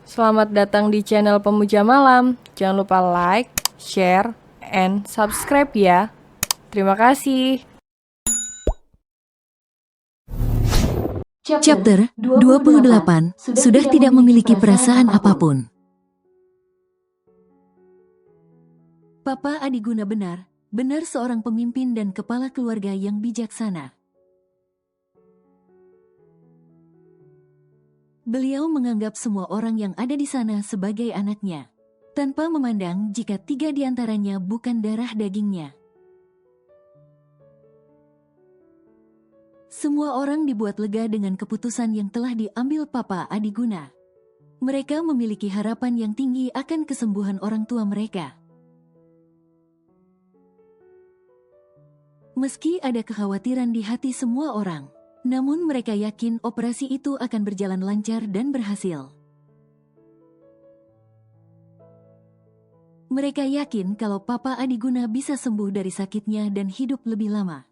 Selamat datang di channel Pemuja Malam. Jangan lupa like, share, and subscribe ya. Terima kasih. Chapter 28 sudah tidak memiliki perasaan apapun. Papa Adiguna benar seorang pemimpin dan kepala keluarga yang bijaksana. Beliau menganggap semua orang yang ada di sana sebagai anaknya, tanpa memandang jika 3 di antaranya bukan darah dagingnya. Semua orang dibuat lega dengan keputusan yang telah diambil Papa Adiguna. Mereka memiliki harapan yang tinggi akan kesembuhan orang tua mereka. Meski ada kekhawatiran di hati semua orang, namun mereka yakin operasi itu akan berjalan lancar dan berhasil. Mereka yakin kalau Papa Adiguna bisa sembuh dari sakitnya dan hidup lebih lama.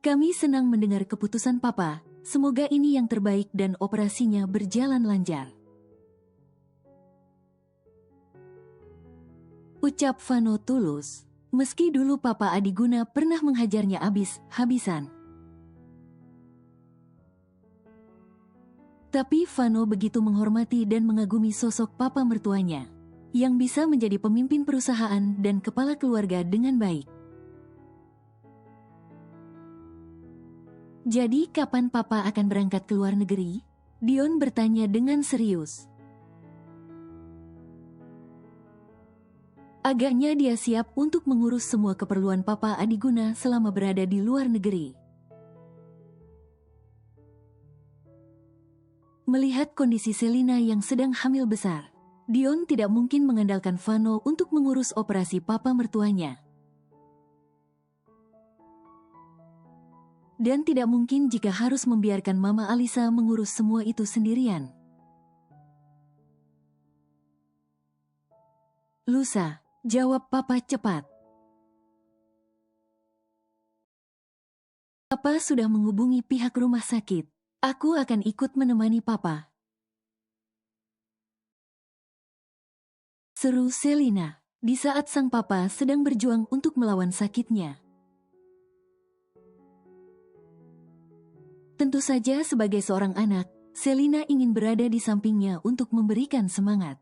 Kami senang mendengar keputusan Papa. Semoga ini yang terbaik dan operasinya berjalan lancar. Ucap Vano tulus, meski dulu Papa Adiguna pernah menghajarnya habis-habisan. Tapi Vano begitu menghormati dan mengagumi sosok Papa mertuanya, yang bisa menjadi pemimpin perusahaan dan kepala keluarga dengan baik. Jadi kapan Papa akan berangkat ke luar negeri? Dion bertanya dengan serius. Agaknya dia siap untuk mengurus semua keperluan Papa Adiguna selama berada di luar negeri. Melihat kondisi Selina yang sedang hamil besar, Dion tidak mungkin mengandalkan Vano untuk mengurus operasi Papa mertuanya. Dan tidak mungkin jika harus membiarkan Mama Alisa mengurus semua itu sendirian. Lusa, jawab Papa cepat. Papa sudah menghubungi pihak rumah sakit. Aku akan ikut menemani Papa. Seru Selina, di saat sang Papa sedang berjuang untuk melawan sakitnya. Tentu saja sebagai seorang anak, Selina ingin berada di sampingnya untuk memberikan semangat.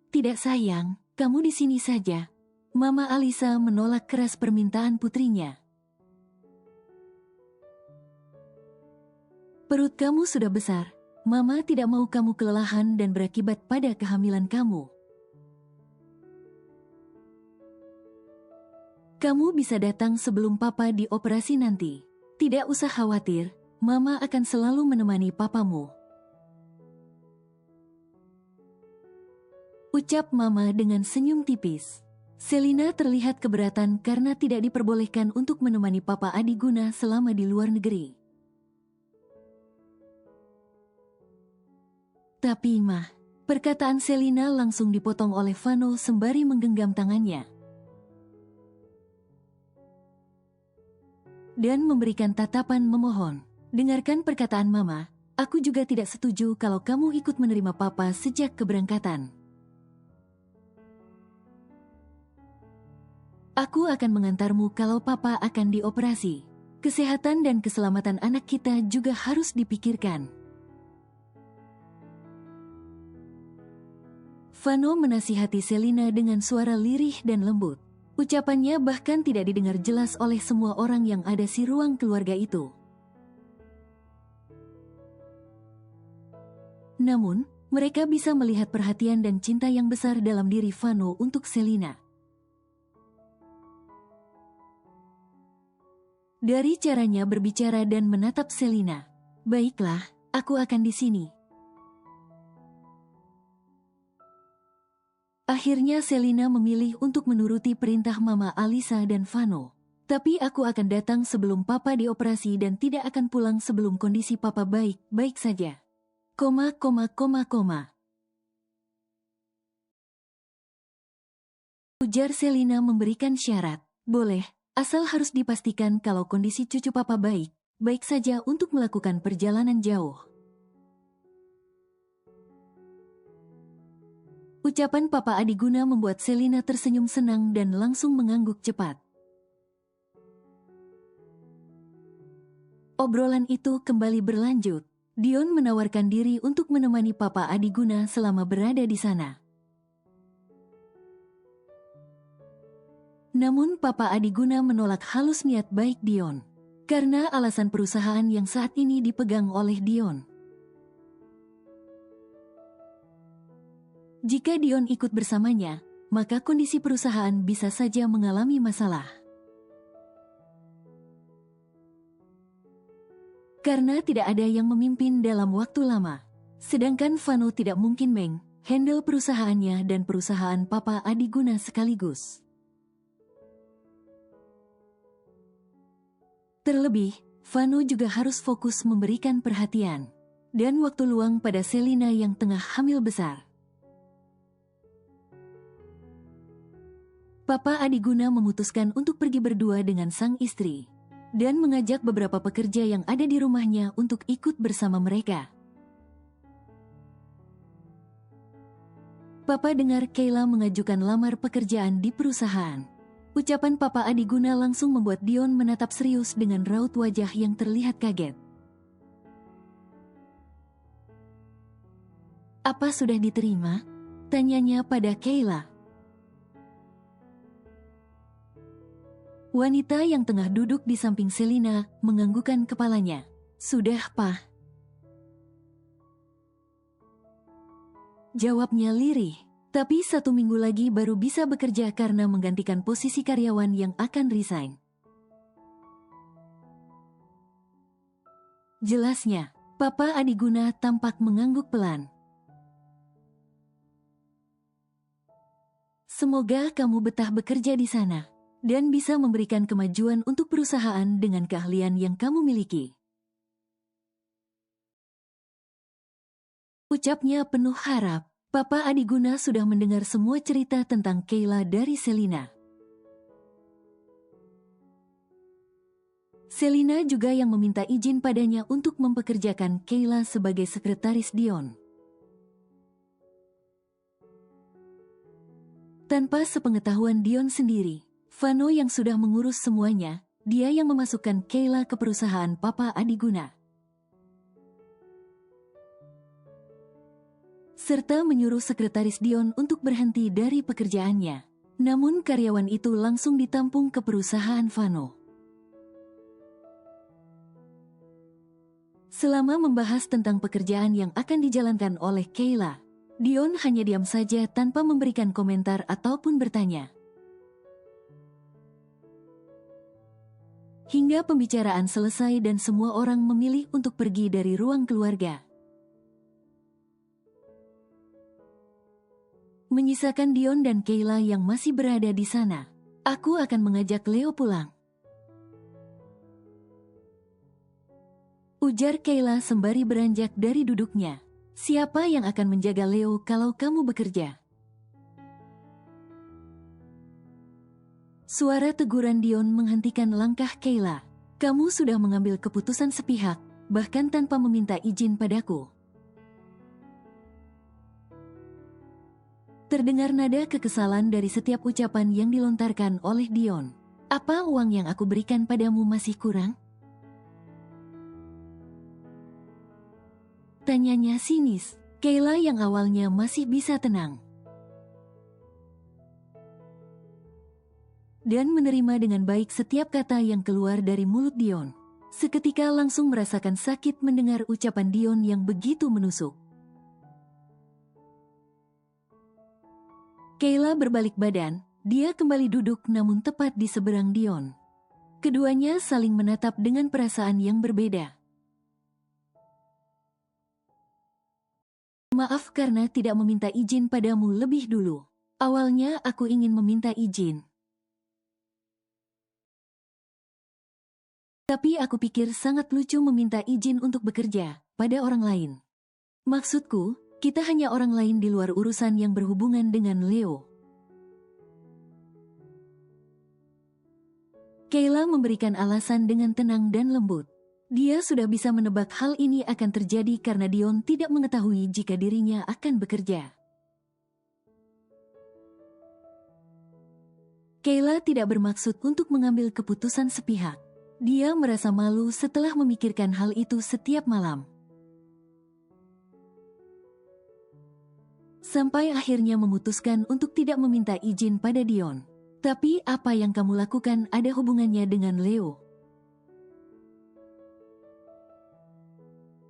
Tidak sayang, kamu di sini saja. Mama Alisa menolak keras permintaan putrinya. Perut kamu sudah besar. Mama tidak mau kamu kelelahan dan berakibat pada kehamilan kamu. Kamu bisa datang sebelum Papa dioperasi nanti. Tidak usah khawatir, Mama akan selalu menemani papamu. Ucap Mama dengan senyum tipis. Selina terlihat keberatan karena tidak diperbolehkan untuk menemani Papa Adiguna selama di luar negeri. Tapi Mah, perkataan Selina langsung dipotong oleh Vano sembari menggenggam tangannya. Dan memberikan tatapan memohon. Dengarkan perkataan Mama, aku juga tidak setuju kalau kamu ikut menerima Papa sejak keberangkatan. Aku akan mengantarmu kalau Papa akan dioperasi. Kesehatan dan keselamatan anak kita juga harus dipikirkan. Vano menasihati Selina dengan suara lirih dan lembut. Ucapannya bahkan tidak didengar jelas oleh semua orang yang ada di ruang keluarga itu. Namun, mereka bisa melihat perhatian dan cinta yang besar dalam diri Vano untuk Selina. Dari caranya berbicara dan menatap Selina. Baiklah, aku akan di sini. Akhirnya Selina memilih untuk menuruti perintah Mama Alisa dan Vano. Tapi aku akan datang sebelum Papa dioperasi dan tidak akan pulang sebelum kondisi Papa baik-baik saja. Ujar Selina memberikan syarat. Boleh, Asal harus dipastikan kalau kondisi cucu papa baik saja untuk melakukan perjalanan jauh. Ucapan Papa Adiguna membuat Selina tersenyum senang dan langsung mengangguk cepat. Obrolan itu kembali berlanjut. Dion menawarkan diri untuk menemani Papa Adiguna selama berada di sana. Namun Papa Adiguna menolak halus niat baik Dion, karena alasan perusahaan yang saat ini dipegang oleh Dion. Jika Dion ikut bersamanya, maka kondisi perusahaan bisa saja mengalami masalah. Karena tidak ada yang memimpin dalam waktu lama, sedangkan Vano tidak mungkin handle perusahaannya dan perusahaan Papa Adiguna sekaligus. Terlebih, Vano juga harus fokus memberikan perhatian dan waktu luang pada Selina yang tengah hamil besar. Papa Adiguna memutuskan untuk pergi berdua dengan sang istri dan mengajak beberapa pekerja yang ada di rumahnya untuk ikut bersama mereka. Papa dengar Kayla mengajukan lamar pekerjaan di perusahaan. Ucapan Papa Adiguna langsung membuat Dion menatap serius dengan raut wajah yang terlihat kaget. "Apa sudah diterima?" tanyanya pada Kayla. Wanita yang tengah duduk di samping Selina menganggukkan kepalanya. "Sudah, Pak," jawabnya lirih. Tapi 1 minggu lagi baru bisa bekerja karena menggantikan posisi karyawan yang akan resign. Jelasnya, Papa Adiguna tampak mengangguk pelan. "Semoga kamu betah bekerja di sana dan bisa memberikan kemajuan untuk perusahaan dengan keahlian yang kamu miliki," ucapnya penuh harap. Papa Adiguna sudah mendengar semua cerita tentang Kayla dari Selina. Selina juga yang meminta izin padanya untuk mempekerjakan Kayla sebagai sekretaris Dion. Tanpa sepengetahuan Dion sendiri, Vano yang sudah mengurus semuanya, dia yang memasukkan Kayla ke perusahaan Papa Adiguna. Serta menyuruh sekretaris Dion untuk berhenti dari pekerjaannya. Namun karyawan itu langsung ditampung ke perusahaan Vano. Selama membahas tentang pekerjaan yang akan dijalankan oleh Kayla, Dion hanya diam saja tanpa memberikan komentar ataupun bertanya. Hingga pembicaraan selesai dan semua orang memilih untuk pergi dari ruang keluarga. Menyisakan Dion dan Kayla yang masih berada di sana. "Aku akan mengajak Leo pulang," ujar Kayla sembari beranjak dari duduknya. "Siapa yang akan menjaga Leo kalau kamu bekerja?" Suara teguran Dion menghentikan langkah Kayla. "Kamu sudah mengambil keputusan sepihak, bahkan tanpa meminta izin padaku." Terdengar nada kekesalan dari setiap ucapan yang dilontarkan oleh Dion. "Apa uang yang aku berikan padamu masih kurang?" tanyanya sinis. Kayla yang awalnya masih bisa tenang dan menerima dengan baik setiap kata yang keluar dari mulut Dion, seketika langsung merasakan sakit mendengar ucapan Dion yang begitu menusuk. Kayla berbalik badan, dia kembali duduk namun tepat di seberang Dion. Keduanya saling menatap dengan perasaan yang berbeda. "Maaf karena tidak meminta izin padamu lebih dulu. Awalnya aku ingin meminta izin. Tapi aku pikir sangat lucu meminta izin untuk bekerja pada orang lain. Maksudku, kita hanya orang lain di luar urusan yang berhubungan dengan Leo." Kayla memberikan alasan dengan tenang dan lembut. Dia sudah bisa menebak hal ini akan terjadi karena Dion tidak mengetahui jika dirinya akan bekerja. Kayla tidak bermaksud untuk mengambil keputusan sepihak. Dia merasa malu setelah memikirkan hal itu setiap malam. Sampai akhirnya memutuskan untuk tidak meminta izin pada Dion. Tapi apa yang kamu lakukan ada hubungannya dengan Leo.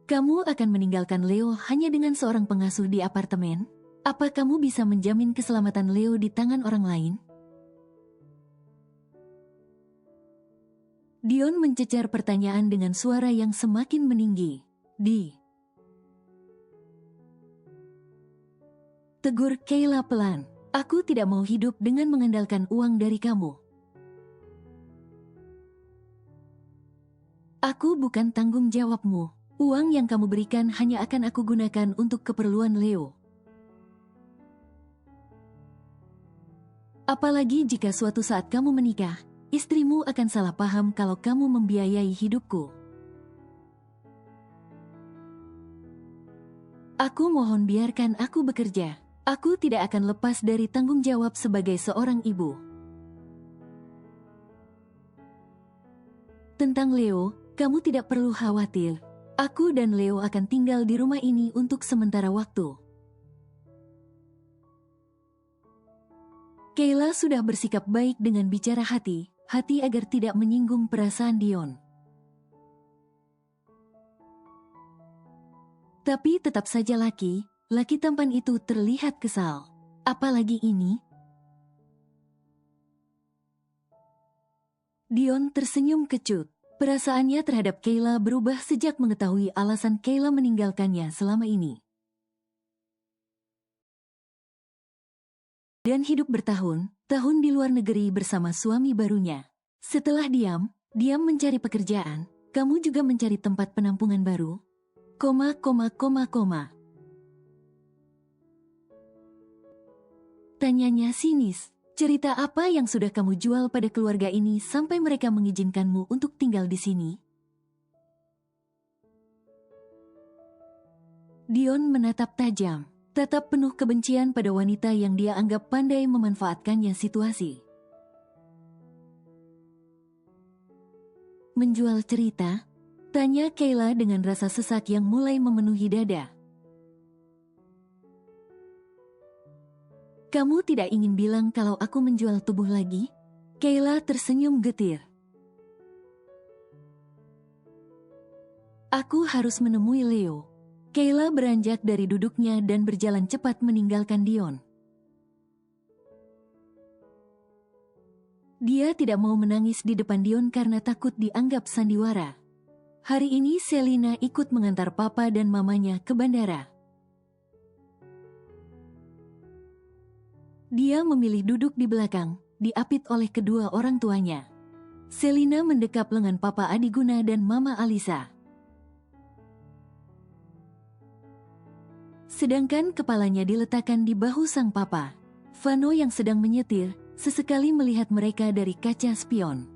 Kamu akan meninggalkan Leo hanya dengan seorang pengasuh di apartemen? Apa kamu bisa menjamin keselamatan Leo di tangan orang lain? Dion mencecar pertanyaan dengan suara yang semakin meninggi. Tegur Kayla pelan. Aku tidak mau hidup dengan mengandalkan uang dari kamu. Aku bukan tanggung jawabmu. Uang yang kamu berikan hanya akan aku gunakan untuk keperluan Leo. Apalagi jika suatu saat kamu menikah, istrimu akan salah paham kalau kamu membiayai hidupku. Aku mohon biarkan aku bekerja. Aku tidak akan lepas dari tanggung jawab sebagai seorang ibu. Tentang Leo, kamu tidak perlu khawatir. Aku dan Leo akan tinggal di rumah ini untuk sementara waktu. Kayla sudah bersikap baik dengan bicara hati agar tidak menyinggung perasaan Dion. Tapi tetap saja laki tampan itu terlihat kesal. Apalagi ini. Dion tersenyum kecut. Perasaannya terhadap Kayla berubah sejak mengetahui alasan Kayla meninggalkannya selama ini. Dan hidup bertahun-tahun di luar negeri bersama suami barunya. Setelah diam mencari pekerjaan, kamu juga mencari tempat penampungan baru? Tanyanya sinis. Cerita apa yang sudah kamu jual pada keluarga ini sampai mereka mengizinkanmu untuk tinggal di sini? Dion menatap tajam, tatap penuh kebencian pada wanita yang dia anggap pandai memanfaatkannya situasi. Menjual cerita? Tanya Kayla dengan rasa sesak yang mulai memenuhi dada. Kamu tidak ingin bilang kalau aku menjual tubuh lagi? Kayla tersenyum getir. Aku harus menemui Leo. Kayla beranjak dari duduknya dan berjalan cepat meninggalkan Dion. Dia tidak mau menangis di depan Dion karena takut dianggap sandiwara. Hari ini Selina ikut mengantar papa dan mamanya ke bandara. Dia memilih duduk di belakang, diapit oleh kedua orang tuanya. Selina mendekap lengan Papa Adiguna dan Mama Alisa. Sedangkan kepalanya diletakkan di bahu sang papa. Vano yang sedang menyetir, sesekali melihat mereka dari kaca spion.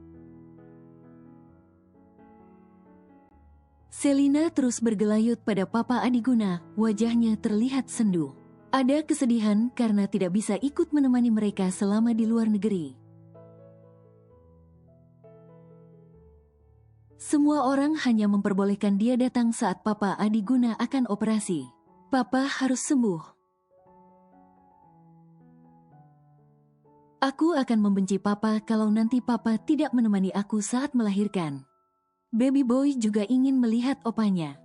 Selina terus bergelayut pada Papa Adiguna, wajahnya terlihat sendu. Ada kesedihan karena tidak bisa ikut menemani mereka selama di luar negeri. Semua orang hanya memperbolehkan dia datang saat Papa Adiguna akan operasi. Papa harus sembuh. Aku akan membenci Papa kalau nanti Papa tidak menemani aku saat melahirkan. Baby boy juga ingin melihat opanya.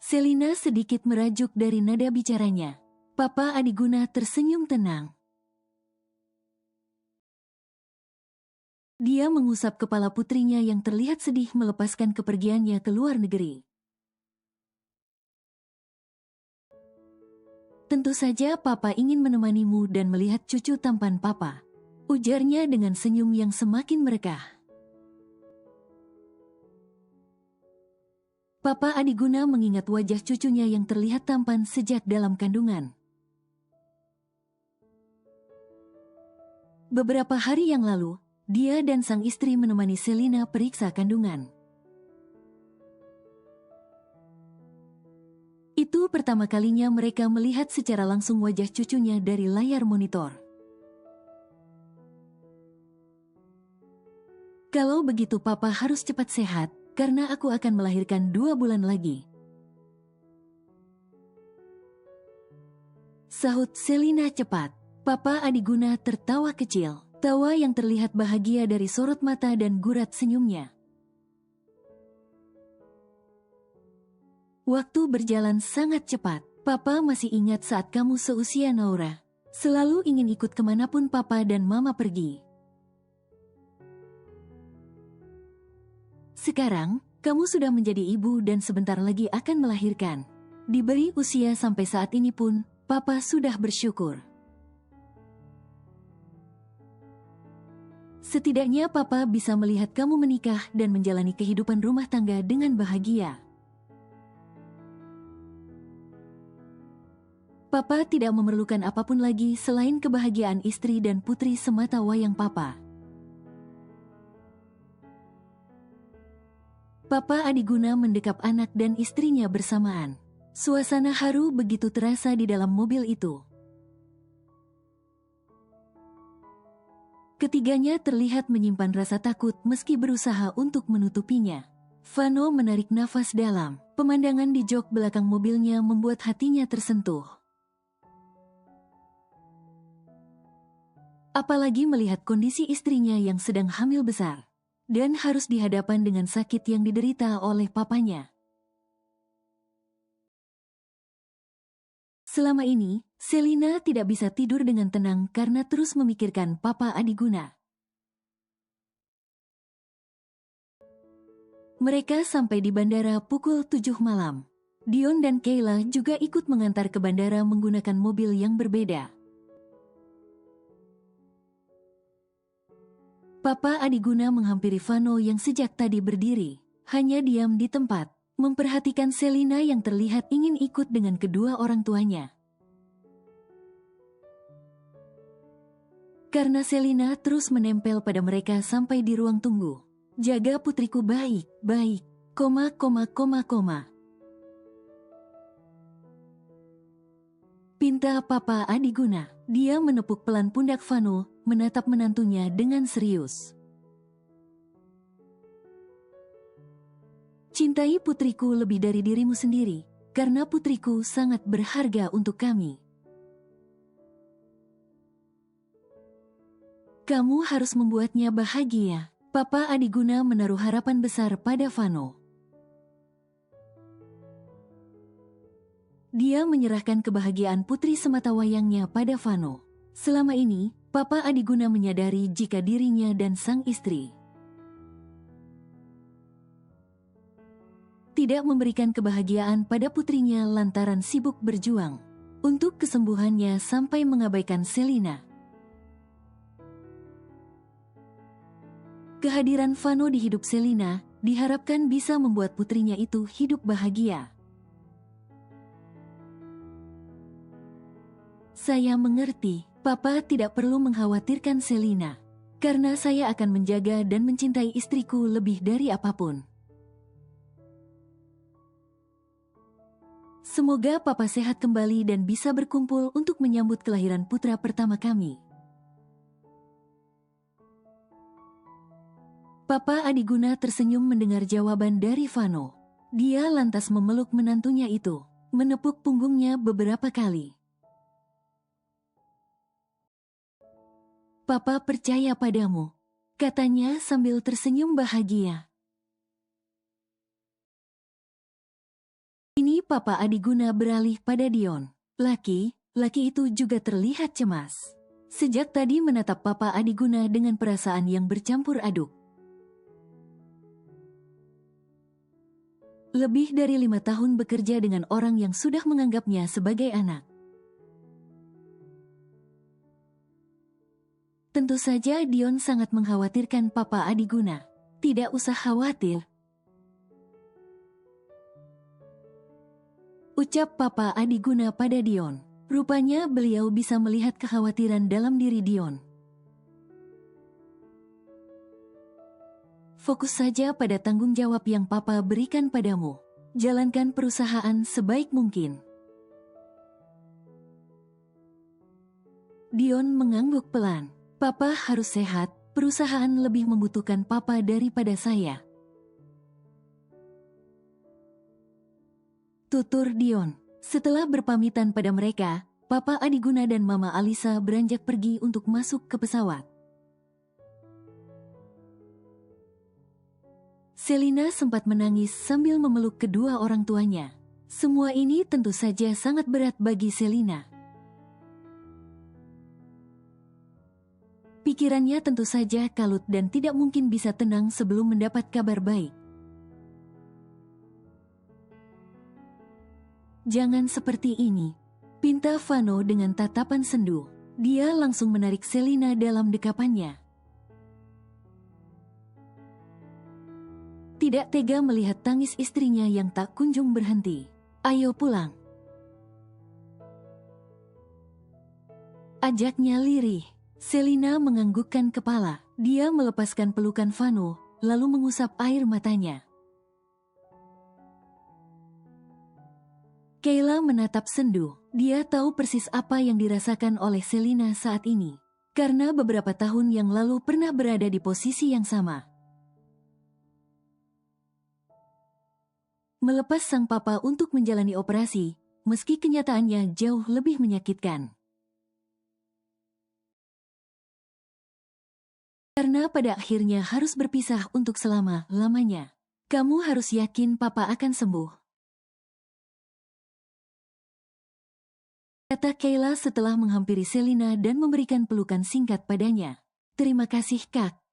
Selina sedikit merajuk dari nada bicaranya. Papa Adiguna tersenyum tenang. Dia mengusap kepala putrinya yang terlihat sedih melepaskan kepergiannya ke luar negeri. Tentu saja Papa ingin menemanimu dan melihat cucu tampan Papa, ujarnya dengan senyum yang semakin merekah. Papa Adiguna mengingat wajah cucunya yang terlihat tampan sejak dalam kandungan. Beberapa hari yang lalu, dia dan sang istri menemani Selina periksa kandungan. Itu pertama kalinya mereka melihat secara langsung wajah cucunya dari layar monitor. Kalau begitu papa harus cepat sehat, karena aku akan melahirkan 2 bulan lagi. Sahut Selina cepat. Papa Adiguna tertawa kecil, tawa yang terlihat bahagia dari sorot mata dan gurat senyumnya. Waktu berjalan sangat cepat. Papa masih ingat saat kamu seusia Naura. Selalu ingin ikut kemanapun papa dan mama pergi. Sekarang, kamu sudah menjadi ibu dan sebentar lagi akan melahirkan. Diberi usia sampai saat ini pun, papa sudah bersyukur. Setidaknya papa bisa melihat kamu menikah dan menjalani kehidupan rumah tangga dengan bahagia. Papa tidak memerlukan apapun lagi selain kebahagiaan istri dan putri semata wayang papa. Papa Adiguna mendekap anak dan istrinya bersamaan. Suasana haru begitu terasa di dalam mobil itu. Ketiganya terlihat menyimpan rasa takut meski berusaha untuk menutupinya. Vano menarik nafas dalam. Pemandangan di jok belakang mobilnya membuat hatinya tersentuh. Apalagi melihat kondisi istrinya yang sedang hamil besar dan harus dihadapan dengan sakit yang diderita oleh papanya. Selama ini, Selina tidak bisa tidur dengan tenang karena terus memikirkan Papa Adiguna. Mereka sampai di bandara pukul 7 malam. Dion dan Kayla juga ikut mengantar ke bandara menggunakan mobil yang berbeda. Papa Adiguna menghampiri Vano yang sejak tadi berdiri, hanya diam di tempat, memperhatikan Selina yang terlihat ingin ikut dengan kedua orang tuanya. Karena Selina terus menempel pada mereka sampai di ruang tunggu. Jaga putriku baik, koma. Pinta Papa Adiguna. Dia menepuk pelan pundak Vano, menatap menantunya dengan serius. Cintai putriku lebih dari dirimu sendiri, karena putriku sangat berharga untuk kami. Kamu harus membuatnya bahagia. Papa Adiguna menaruh harapan besar pada Vano. Dia menyerahkan kebahagiaan putri sematawayangnya pada Vano. Selama ini, Papa Adiguna menyadari jika dirinya dan sang istri tidak memberikan kebahagiaan pada putrinya lantaran sibuk berjuang untuk kesembuhannya sampai mengabaikan Selina. Kehadiran Vano di hidup Selina diharapkan bisa membuat putrinya itu hidup bahagia. Saya mengerti, Papa tidak perlu mengkhawatirkan Selina, karena saya akan menjaga dan mencintai istriku lebih dari apapun. Semoga Papa sehat kembali dan bisa berkumpul untuk menyambut kelahiran putra pertama kami. Papa Adiguna tersenyum mendengar jawaban dari Vano. Dia lantas memeluk menantunya itu, menepuk punggungnya beberapa kali. Papa percaya padamu, katanya sambil tersenyum bahagia. Ini Papa Adiguna beralih pada Dion. Laki itu juga terlihat cemas. Sejak tadi menatap Papa Adiguna dengan perasaan yang bercampur aduk. Lebih dari 5 tahun bekerja dengan orang yang sudah menganggapnya sebagai anak. Tentu saja Dion sangat mengkhawatirkan Papa Adiguna. Tidak usah khawatir, ucap Papa Adiguna pada Dion. Rupanya beliau bisa melihat kekhawatiran dalam diri Dion. Fokus saja pada tanggung jawab yang Papa berikan padamu. Jalankan perusahaan sebaik mungkin. Dion mengangguk pelan. Papa harus sehat, perusahaan lebih membutuhkan Papa daripada saya. Tutur Dion. Setelah berpamitan pada mereka, Papa Adiguna dan Mama Alisa beranjak pergi untuk masuk ke pesawat. Selina sempat menangis sambil memeluk kedua orang tuanya. Semua ini tentu saja sangat berat bagi Selina. Pikirannya tentu saja kalut dan tidak mungkin bisa tenang sebelum mendapat kabar baik. Jangan seperti ini, pinta Vano dengan tatapan sendu. Dia langsung menarik Selina dalam dekapannya. Tidak tega melihat tangis istrinya yang tak kunjung berhenti. Ayo pulang. Ajaknya lirih. Selina menganggukkan kepala. Dia melepaskan pelukan Vano, lalu mengusap air matanya. Kayla menatap sendu. Dia tahu persis apa yang dirasakan oleh Selina saat ini. Karena beberapa tahun yang lalu pernah berada di posisi yang sama. Melepas sang papa untuk menjalani operasi, meski kenyataannya jauh lebih menyakitkan. Karena pada akhirnya harus berpisah untuk selama-lamanya. Kamu harus yakin papa akan sembuh. Kata Kayla setelah menghampiri Selina dan memberikan pelukan singkat padanya. Terima kasih, Kak.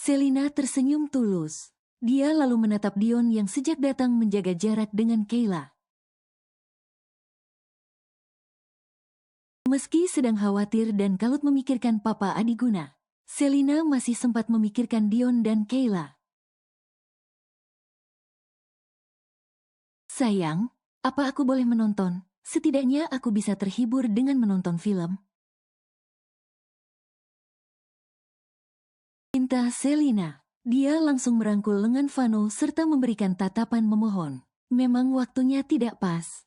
Selina tersenyum tulus. Dia lalu menatap Dion yang sejak datang menjaga jarak dengan Kayla. Meski sedang khawatir dan kalut memikirkan Papa Adiguna, Selina masih sempat memikirkan Dion dan Kayla. Sayang, apa aku boleh menonton? Setidaknya aku bisa terhibur dengan menonton film. Pinta Selina. Dia langsung merangkul lengan Vano serta memberikan tatapan memohon. Memang waktunya tidak pas.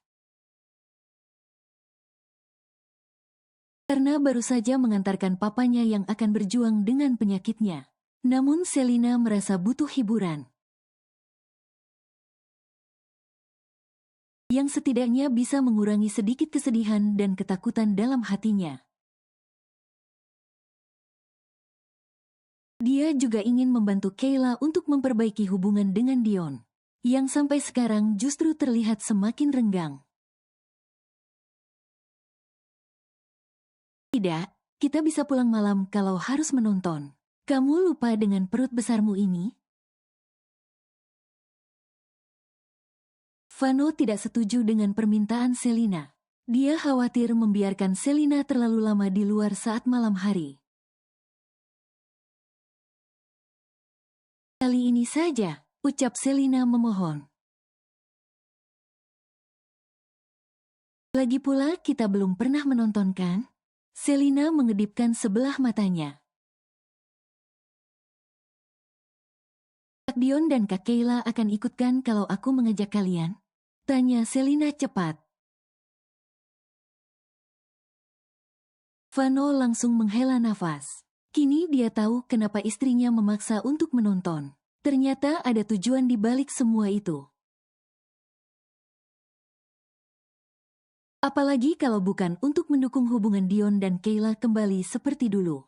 Karena baru saja mengantarkan papanya yang akan berjuang dengan penyakitnya. Namun Selina merasa butuh hiburan. Yang setidaknya bisa mengurangi sedikit kesedihan dan ketakutan dalam hatinya. Dia juga ingin membantu Kayla untuk memperbaiki hubungan dengan Dion, yang sampai sekarang justru terlihat semakin renggang. Tidak, kita bisa pulang malam kalau harus menonton. Kamu lupa dengan perut besarmu ini? Vano tidak setuju dengan permintaan Selina. Dia khawatir membiarkan Selina terlalu lama di luar saat malam hari. Kali ini saja, ucap Selina memohon. Lagi pula kita belum pernah menonton kan? Selina mengedipkan sebelah matanya. Kak Dion dan Kak Kayla akan ikutkan kalau aku mengajak kalian? Tanya Selina cepat. Vano langsung menghela nafas. Kini dia tahu kenapa istrinya memaksa untuk menonton. Ternyata ada tujuan di balik semua itu. Apalagi kalau bukan untuk mendukung hubungan Dion dan Kayla kembali seperti dulu.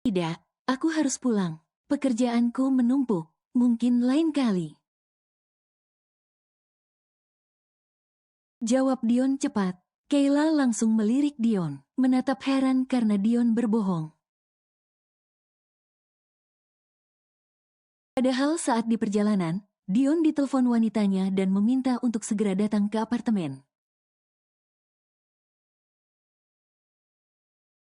Tidak, aku harus pulang. Pekerjaanku menumpuk. Mungkin lain kali. Jawab Dion cepat. Kayla langsung melirik Dion, menatap heran karena Dion berbohong. Padahal saat di perjalanan, Dion ditelepon wanitanya dan meminta untuk segera datang ke apartemen.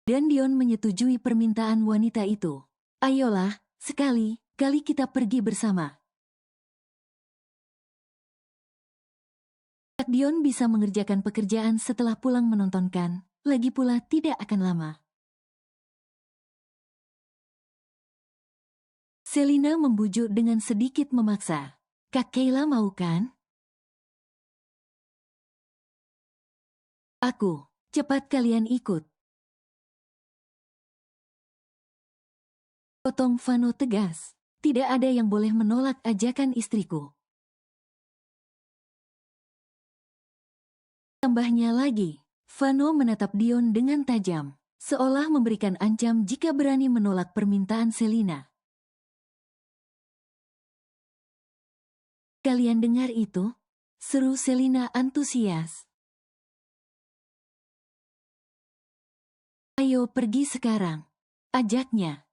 Dan Dion menyetujui permintaan wanita itu. Ayolah, sekali-kali kita pergi bersama. Dion bisa mengerjakan pekerjaan setelah pulang menonton kan? lagi pula tidak akan lama. Selina membujuk dengan sedikit memaksa. Kak Kayla mau kan? Aku, cepat kalian ikut. Potong Vano tegas. Tidak ada yang boleh menolak ajakan istriku. Tambahnya lagi, Vano menatap Dion dengan tajam, seolah memberikan ancam jika berani menolak permintaan Selina. Kalian dengar itu? Seru Selina antusias. Ayo pergi sekarang, ajaknya.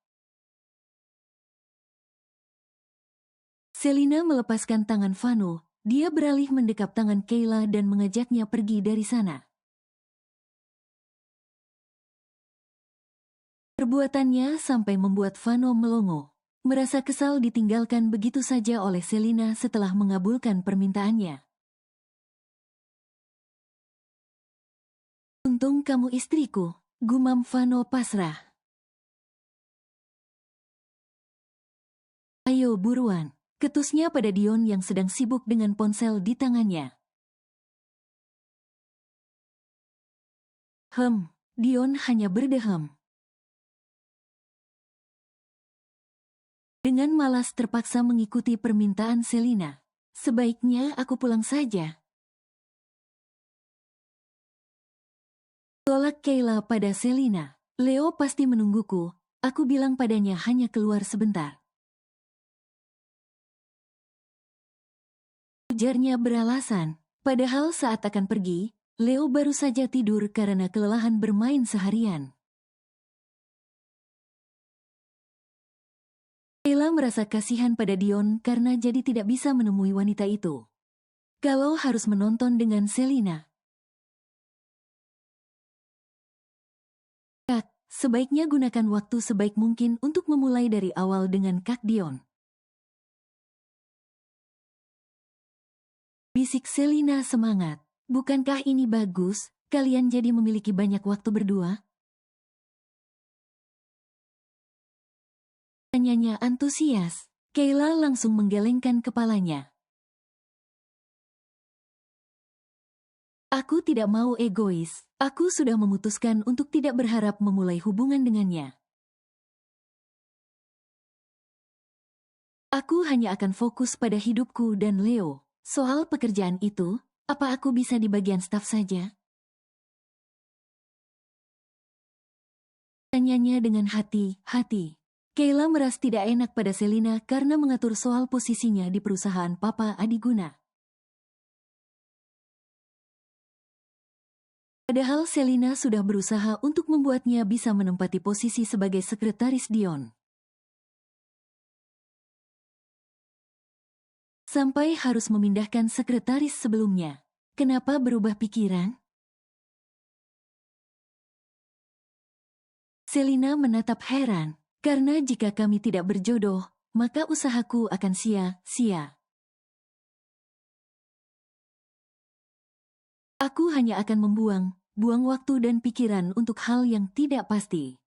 Selina melepaskan tangan Vano, dia beralih mendekap tangan Kayla dan mengajaknya pergi dari sana. Perbuatannya sampai membuat Vano melongo, merasa kesal ditinggalkan begitu saja oleh Selina setelah mengabulkan permintaannya. Untung kamu istriku, gumam Vano pasrah. Ayo buruan, ketusnya pada Dion yang sedang sibuk dengan ponsel di tangannya. Dion hanya berdehem. Dengan malas terpaksa mengikuti permintaan Selina. Sebaiknya aku pulang saja. Tolak Kayla pada Selina. Leo pasti menungguku, aku bilang padanya hanya keluar sebentar. Ujarnya beralasan, padahal saat akan pergi, Leo baru saja tidur karena kelelahan bermain seharian. Kayla merasa kasihan pada Dion karena jadi tidak bisa menemui wanita itu. Kalau harus menonton dengan Selina. Kak, sebaiknya gunakan waktu sebaik mungkin untuk memulai dari awal dengan Kak Dion. Bisik Selina semangat. Bukankah ini bagus, kalian jadi memiliki banyak waktu berdua? Tanyanya antusias. Kayla langsung menggelengkan kepalanya. Aku tidak mau egois. Aku sudah memutuskan untuk tidak berharap memulai hubungan dengannya. Aku hanya akan fokus pada hidupku dan Leo. Soal pekerjaan itu, apa aku bisa di bagian staf saja? Tanyanya dengan hati-hati. Kayla merasa tidak enak pada Selina karena mengatur soal posisinya di perusahaan Papa Adiguna. Padahal Selina sudah berusaha untuk membuatnya bisa menempati posisi sebagai sekretaris Dion. Sampai harus memindahkan sekretaris sebelumnya. Kenapa berubah pikiran? Selina menatap heran. Karena jika kami tidak berjodoh, maka usahaku akan sia-sia. Aku hanya akan buang waktu dan pikiran untuk hal yang tidak pasti.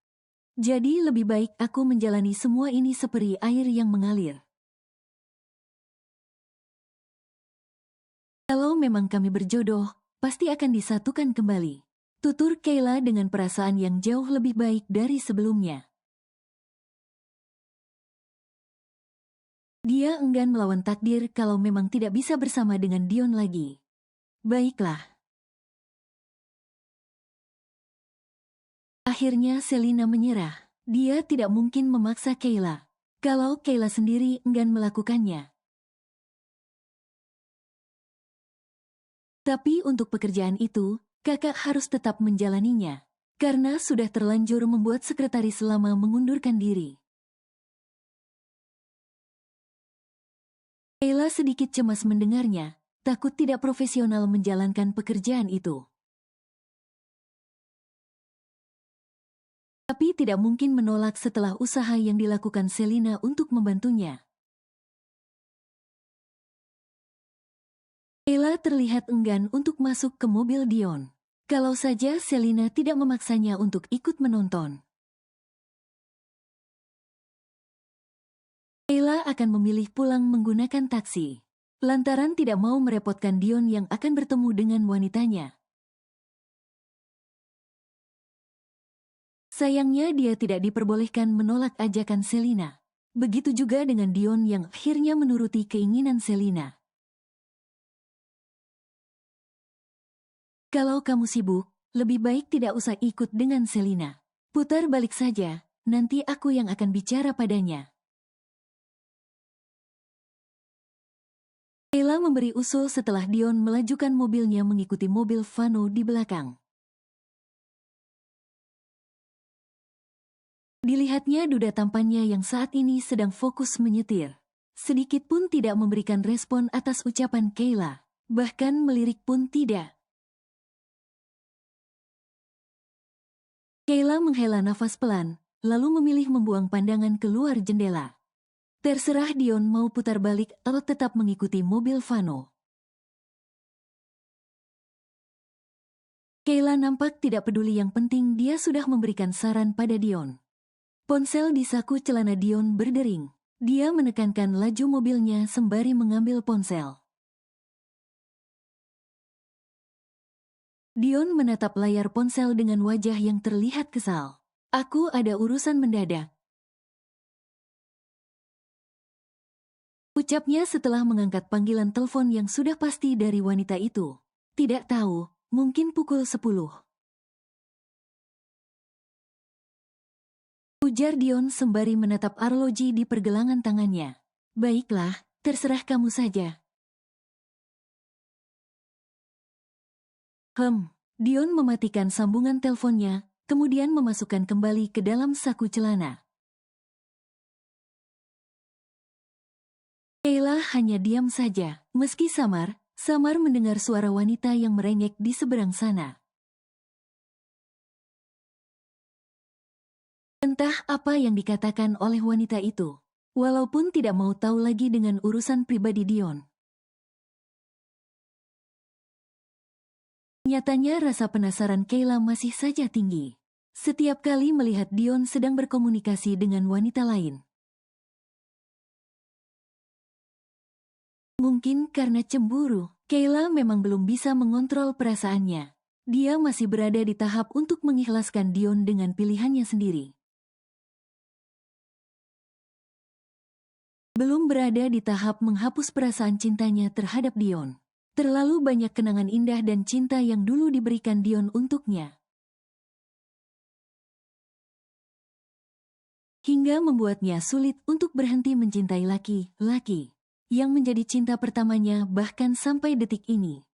Jadi lebih baik aku menjalani semua ini seperti air yang mengalir. Kalau memang kami berjodoh, pasti akan disatukan kembali. Tutur Kayla dengan perasaan yang jauh lebih baik dari sebelumnya. Dia enggan melawan takdir kalau memang tidak bisa bersama dengan Dion lagi. Baiklah. Akhirnya Selina menyerah. Dia tidak mungkin memaksa Kayla. Kalau Kayla sendiri enggan melakukannya. Tapi untuk pekerjaan itu, kakak harus tetap menjalaninya. Karena sudah terlanjur membuat sekretaris lama mengundurkan diri. Kayla sedikit cemas mendengarnya, takut tidak profesional menjalankan pekerjaan itu. Tapi tidak mungkin menolak setelah usaha yang dilakukan Selina untuk membantunya. Kayla terlihat enggan untuk masuk ke mobil Dion. Kalau saja Selina tidak memaksanya untuk ikut menonton. Kayla akan memilih pulang menggunakan taksi. Lantaran tidak mau merepotkan Dion yang akan bertemu dengan wanitanya. Sayangnya dia tidak diperbolehkan menolak ajakan Selina. Begitu juga dengan Dion yang akhirnya menuruti keinginan Selina. Kalau kamu sibuk, lebih baik tidak usah ikut dengan Selina. Putar balik saja, nanti aku yang akan bicara padanya. Kayla memberi usul setelah Dion melajukan mobilnya mengikuti mobil Vano di belakang. Dilihatnya duda tampannya yang saat ini sedang fokus menyetir. Sedikit pun tidak memberikan respon atas ucapan Kayla. Bahkan melirik pun tidak. Kayla menghela nafas pelan, lalu memilih membuang pandangan keluar jendela. Terserah Dion mau putar balik atau tetap mengikuti mobil Vano. Kayla nampak tidak peduli, yang penting dia sudah memberikan saran pada Dion. Ponsel di saku celana Dion berdering. Dia menekankan laju mobilnya sembari mengambil ponsel. Dion menatap layar ponsel dengan wajah yang terlihat kesal. Aku ada urusan mendadak. Ucapnya setelah mengangkat panggilan telepon yang sudah pasti dari wanita itu. Tidak tahu, mungkin pukul 10. Ujar Dion sembari menatap arloji di pergelangan tangannya. Baiklah, terserah kamu saja. Dion mematikan sambungan teleponnya, kemudian memasukkan kembali ke dalam saku celana. Kayla hanya diam saja, meski samar mendengar suara wanita yang merengek di seberang sana. Entah apa yang dikatakan oleh wanita itu, walaupun tidak mau tahu lagi dengan urusan pribadi Dion. Nyatanya rasa penasaran Kayla masih saja tinggi. Setiap kali melihat Dion sedang berkomunikasi dengan wanita lain. Mungkin karena cemburu, Kayla memang belum bisa mengontrol perasaannya. Dia masih berada di tahap untuk mengikhlaskan Dion dengan pilihannya sendiri. Belum berada di tahap menghapus perasaan cintanya terhadap Dion. Terlalu banyak kenangan indah dan cinta yang dulu diberikan Dion untuknya. Hingga membuatnya sulit untuk berhenti mencintai laki-laki yang menjadi cinta pertamanya bahkan sampai detik ini.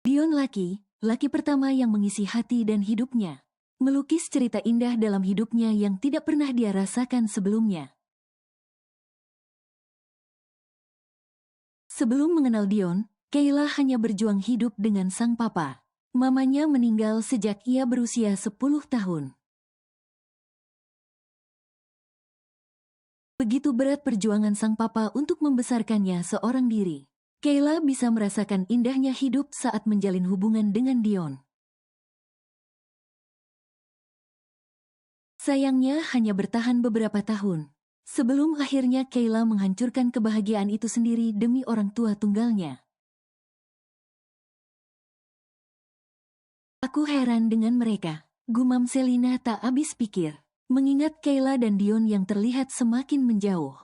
Dion laki pertama yang mengisi hati dan hidupnya. Melukis cerita indah dalam hidupnya yang tidak pernah dia rasakan sebelumnya. Sebelum mengenal Dion, Kayla hanya berjuang hidup dengan sang papa. Mamanya meninggal sejak ia berusia 10 tahun. Begitu berat perjuangan sang papa untuk membesarkannya seorang diri. Kayla bisa merasakan indahnya hidup saat menjalin hubungan dengan Dion. Sayangnya hanya bertahan beberapa tahun. Sebelum akhirnya Kayla menghancurkan kebahagiaan itu sendiri demi orang tua tunggalnya. Aku heran dengan mereka, gumam Selina tak habis pikir, mengingat Kayla dan Dion yang terlihat semakin menjauh.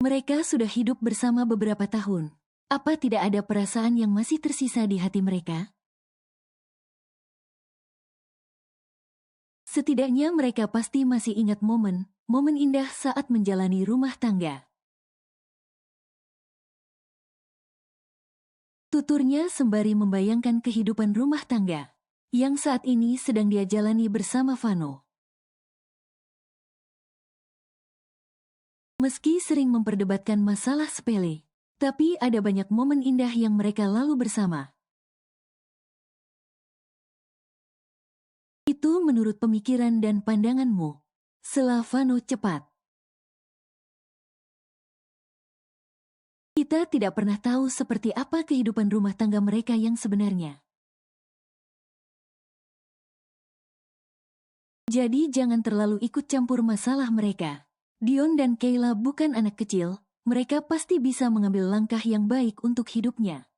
Mereka sudah hidup bersama beberapa tahun. Apa tidak ada perasaan yang masih tersisa di hati mereka? Setidaknya mereka pasti masih ingat momen indah saat menjalani rumah tangga. Tuturnya sembari membayangkan kehidupan rumah tangga yang saat ini sedang dia jalani bersama Vano. Meski sering memperdebatkan masalah sepele, tapi ada banyak momen indah yang mereka lalu bersama. Itu menurut pemikiran dan pandanganmu. Sela Vano cepat. Kita tidak pernah tahu seperti apa kehidupan rumah tangga mereka yang sebenarnya. Jadi jangan terlalu ikut campur masalah mereka. Dion dan Kayla bukan anak kecil, mereka pasti bisa mengambil langkah yang baik untuk hidupnya.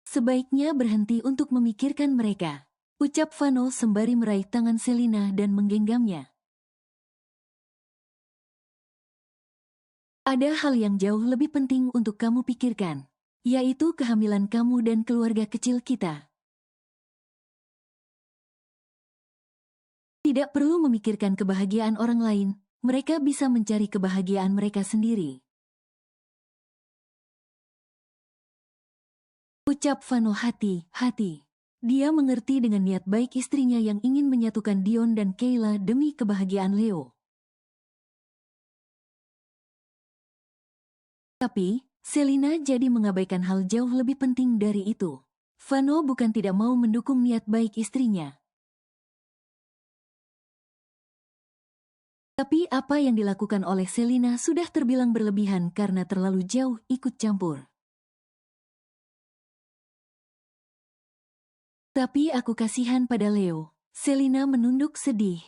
Sebaiknya berhenti untuk memikirkan mereka, ucap Vano sembari meraih tangan Selina dan menggenggamnya. Ada hal yang jauh lebih penting untuk kamu pikirkan, yaitu kehamilan kamu dan keluarga kecil kita. Tidak perlu memikirkan kebahagiaan orang lain, mereka bisa mencari kebahagiaan mereka sendiri. Ucap Vano hati-hati. Dia mengerti dengan niat baik istrinya yang ingin menyatukan Dion dan Kayla demi kebahagiaan Leo. Tapi, Selina jadi mengabaikan hal jauh lebih penting dari itu. Vano bukan tidak mau mendukung niat baik istrinya. Tapi apa yang dilakukan oleh Selina sudah terbilang berlebihan karena terlalu jauh ikut campur. Tapi aku kasihan pada Leo. Selina menunduk sedih.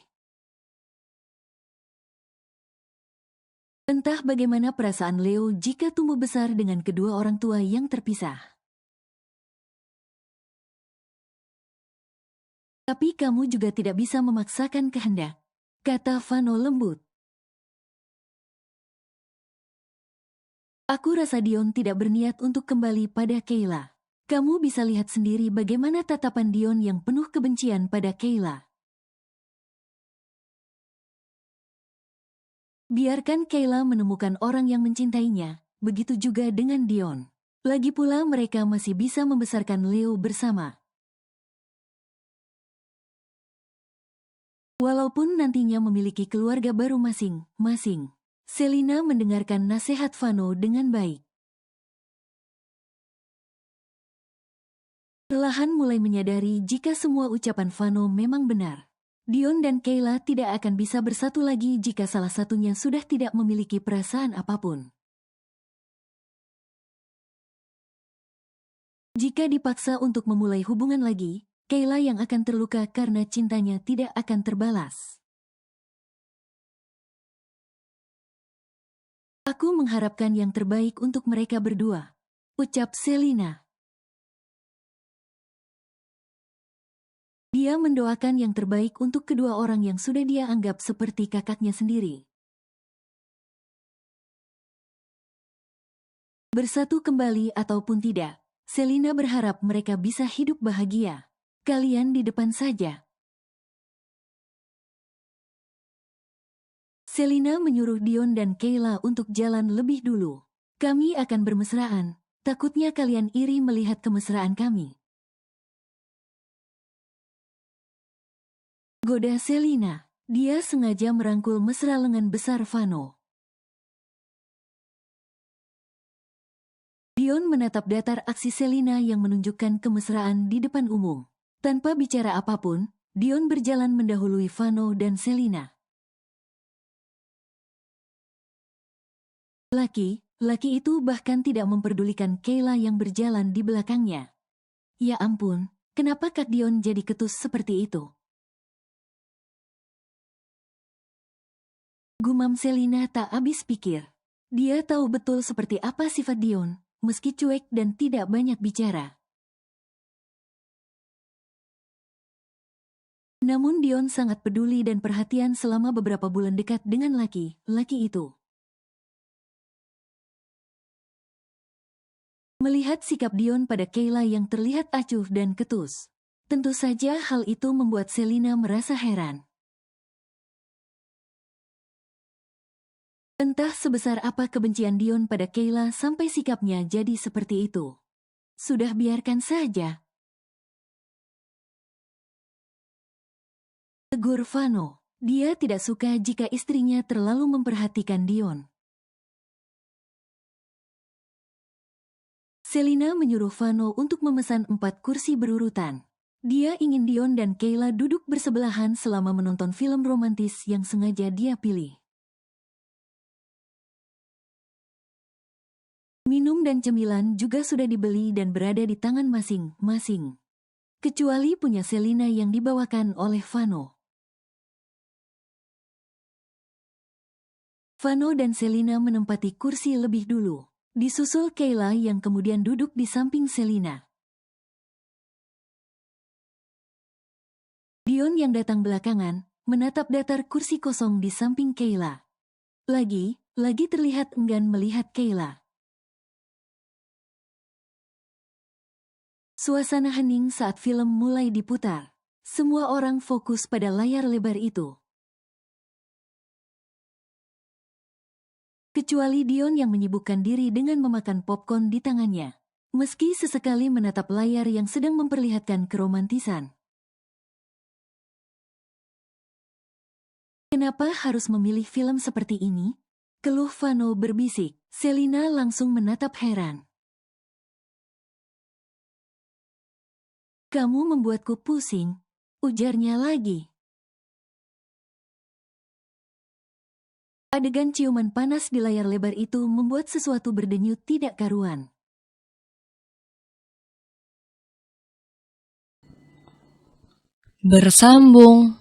Entah bagaimana perasaan Leo jika tumbuh besar dengan kedua orang tua yang terpisah. Tapi kamu juga tidak bisa memaksakan kehendak, kata Vano lembut. Aku rasa Dion tidak berniat untuk kembali pada Kayla. Kamu bisa lihat sendiri bagaimana tatapan Dion yang penuh kebencian pada Kayla. Biarkan Kayla menemukan orang yang mencintainya, begitu juga dengan Dion. Lagi pula mereka masih bisa membesarkan Leo bersama. Walaupun nantinya memiliki keluarga baru masing-masing. Selina mendengarkan nasihat Vano dengan baik. Perlahan mulai menyadari jika semua ucapan Vano memang benar. Dion dan Kayla tidak akan bisa bersatu lagi jika salah satunya sudah tidak memiliki perasaan apapun. Jika dipaksa untuk memulai hubungan lagi, Kayla yang akan terluka karena cintanya tidak akan terbalas. Aku mengharapkan yang terbaik untuk mereka berdua, ucap Selina. Dia mendoakan yang terbaik untuk kedua orang yang sudah dia anggap seperti kakaknya sendiri. Bersatu kembali ataupun tidak, Selina berharap mereka bisa hidup bahagia. Kalian di depan saja. Selina menyuruh Dion dan Kayla untuk jalan lebih dulu. Kami akan bermesraan, takutnya kalian iri melihat kemesraan kami. Goda Selina, dia sengaja merangkul mesra lengan besar Vano. Dion menatap datar aksi Selina yang menunjukkan kemesraan di depan umum. Tanpa bicara apapun, Dion berjalan mendahului Vano dan Selina. Laki itu bahkan tidak memperdulikan Kayla yang berjalan di belakangnya. Ya ampun, kenapa Kak Dion jadi ketus seperti itu? Gumam Selina tak habis pikir. Dia tahu betul seperti apa sifat Dion, meski cuek dan tidak banyak bicara. Namun Dion sangat peduli dan perhatian selama beberapa bulan dekat dengan laki itu. Melihat sikap Dion pada Kayla yang terlihat acuh dan ketus, tentu saja hal itu membuat Selina merasa heran. Entah sebesar apa kebencian Dion pada Kayla sampai sikapnya jadi seperti itu. Sudah biarkan saja. Tegur Vano. Dia tidak suka jika istrinya terlalu memperhatikan Dion. Selina menyuruh Vano untuk memesan 4 kursi berurutan. Dia ingin Dion dan Kayla duduk bersebelahan selama menonton film romantis yang sengaja dia pilih. Minum dan cemilan juga sudah dibeli dan berada di tangan masing-masing. Kecuali punya Selina yang dibawakan oleh Vano. Vano dan Selina menempati kursi lebih dulu. Disusul Kayla yang kemudian duduk di samping Selina. Dion yang datang belakangan, menatap datar kursi kosong di samping Kayla. Lagi terlihat enggan melihat Kayla. Suasana hening saat film mulai diputar. Semua orang fokus pada layar lebar itu. Kecuali Dion yang menyibukkan diri dengan memakan popcorn di tangannya. Meski sesekali menatap layar yang sedang memperlihatkan keromantisan. Kenapa harus memilih film seperti ini? Keluh Vano berbisik. Selina langsung menatap heran. Kamu membuatku pusing, ujarnya lagi. Adegan ciuman panas di layar lebar itu membuat sesuatu berdenyut tidak karuan. Bersambung.